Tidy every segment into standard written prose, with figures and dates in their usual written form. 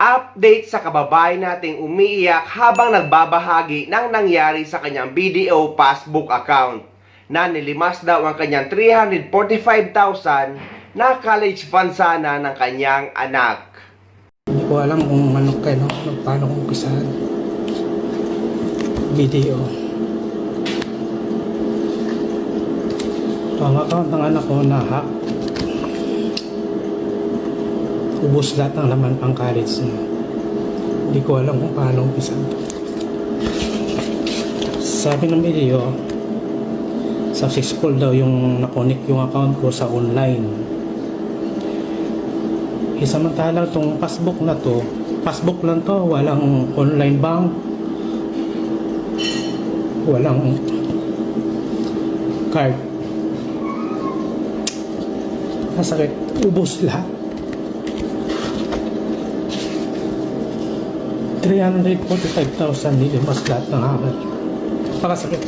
Update sa kababayan nating umiiyak habang nagbabahagi ng nangyari sa kanyang BDO passbook account na nilimas daw ang kanyang 345,000 na college fund sana ng kanyang anak. Hindi ko alam kung paano kung umpisahan. BDO. Ito ang account ng anak ko na hack. Ubus lahat ng laman pang college niya. Hindi ko alam kung paano umpisahan. Sabi ng video, successful daw yung nakonek yung account ko sa online. Samantalang itong passbook na to, passbook lang to, walang online bank, walang card. Masakit, ubos lahat. 345,000 nilimas lahat ng hacker. Pakasakit.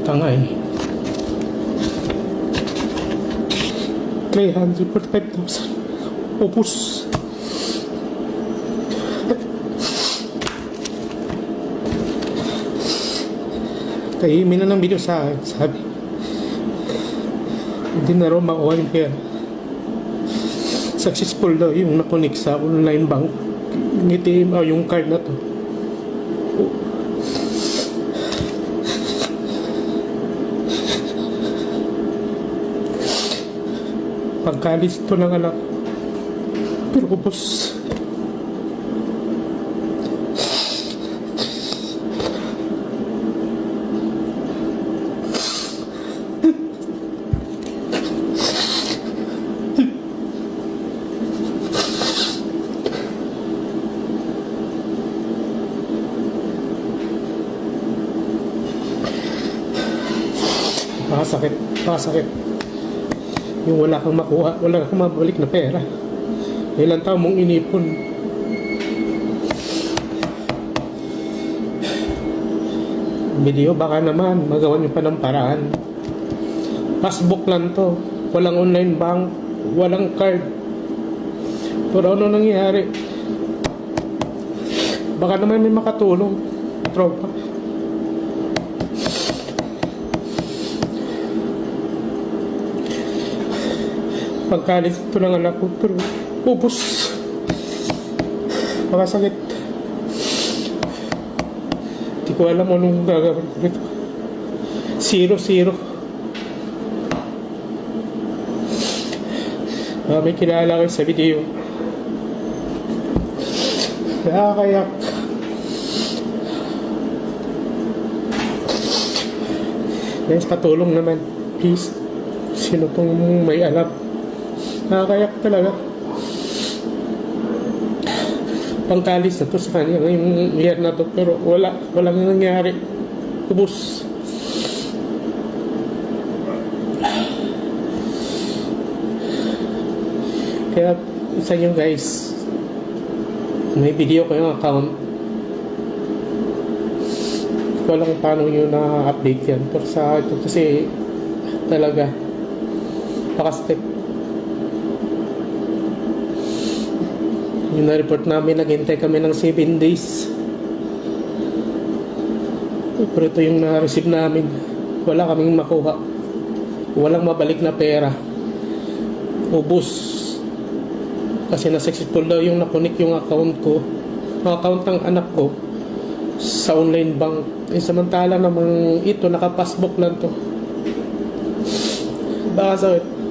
Tangay. 345,000 ubos. Kahimin na ng video sa akin, sabi hindi na raw makuha yung pera. Successful daw yung nakonik sa online bank, ngiti yung card na to. Pagkalis ito ng anak, pero ubos. Pakasakit. Yung wala kang makuha, wala kang mabalik na pera. Ilang taon mong inipon. Video, baka naman magawan nyo pa ng paraan. Passbook lang to, walang online bank, walang card. Pero ano nangyari? Baka naman may makatulong, tropa. Pagkalit ito ng anak ko, pero ubos. Makasakit. Hindi ko alam anong gagawin ko nito. 0-0. May kilala kayo sa video. Nakakayak. Guys, patulong naman. Please. Sino pong may alam? Nakakayak talaga. Pangkalis na to sa kanya yung year na to, pero walang nangyari. Ubus. Kaya sa inyo guys, may video kayong account, walang paano nyo na-update yan, pero sa ito kasi talaga pakastep. Yung na-report namin, naghintay kami ng 7 days. Pero ito yung na-receive namin. Wala kaming makuha. Walang mabalik na pera. Ubus. Kasi na-successful daw yung nakunik yung account ko. Yung account ng anak ko sa online bank. Samantala namang ito, naka-passbook lang to. Baka sakit.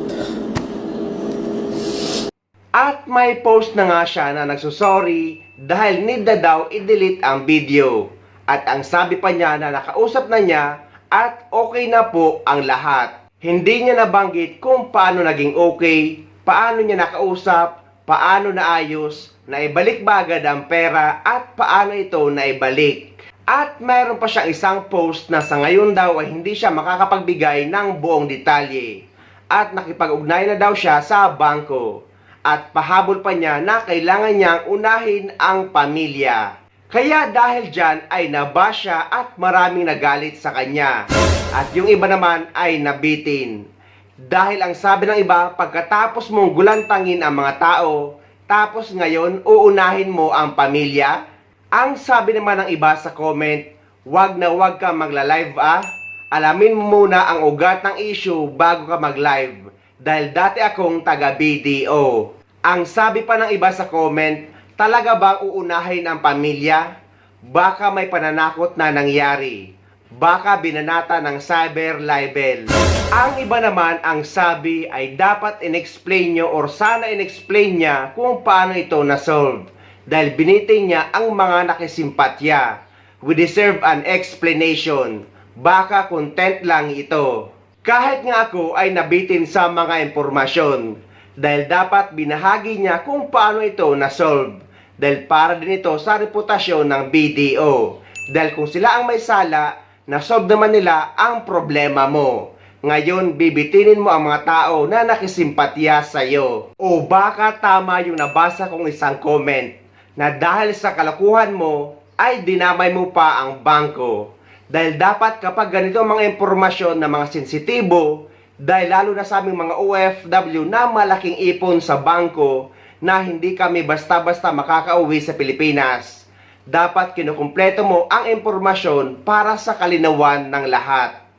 At may post na nga siya na nagsusorry dahil need na daw i-delete ang video. At ang sabi pa niya na nakausap na niya at okay na po ang lahat. Hindi niya nabanggit kung paano naging okay, paano niya nakausap, paano naayos, naibalik ba agad ang pera at paano ito naibalik. At mayroon pa siyang isang post na sa ngayon daw ay hindi siya makakapagbigay ng buong detalye. At nakipag-ugnay na daw siya sa bangko. At pahabol pa niya na kailangan niyang unahin ang pamilya. Kaya dahil dyan ay nabasya at maraming nagalit sa kanya. at yung iba naman ay nabitin. Dahil ang sabi ng iba, pagkatapos mong gulantangin ang mga tao, tapos ngayon uunahin mo ang pamilya? Ang sabi naman ng iba sa comment, wag na wag ka magla-live alamin mo muna ang ugat ng issue bago ka mag-live. Dahil dati akong taga-BDO. Ang sabi pa ng iba sa comment, talaga bang uunahin ang pamilya? Baka may pananakot na nangyari. Baka binanata ng cyber libel. Ang iba naman ang sabi ay dapat in-explain nyo or sana in-explain niya kung paano ito na-solve. Dahil biniting niya ang mga nakisimpatya. We deserve an explanation. Baka content lang ito. Kahit nga ako ay nabitin sa mga impormasyon. Dahil dapat binahagi niya kung paano ito na-solve. Dahil para din ito sa reputasyon ng BDO. Dahil kung sila ang may sala, na-solve naman nila ang problema mo. Ngayon, bibitinin mo ang mga tao na nakisimpatya sa iyo. O baka tama yung nabasa kong isang comment na dahil sa kalokohan mo, ay dinamay mo pa ang bangko. Dahil dapat kapag ganito ang mga impormasyon na mga sensitibo, dahil lalo na sa aming mga OFW na malaking ipon sa bangko na hindi kami basta-basta makakauwi sa Pilipinas, dapat kinukumpleto mo ang impormasyon para sa kalinawan ng lahat.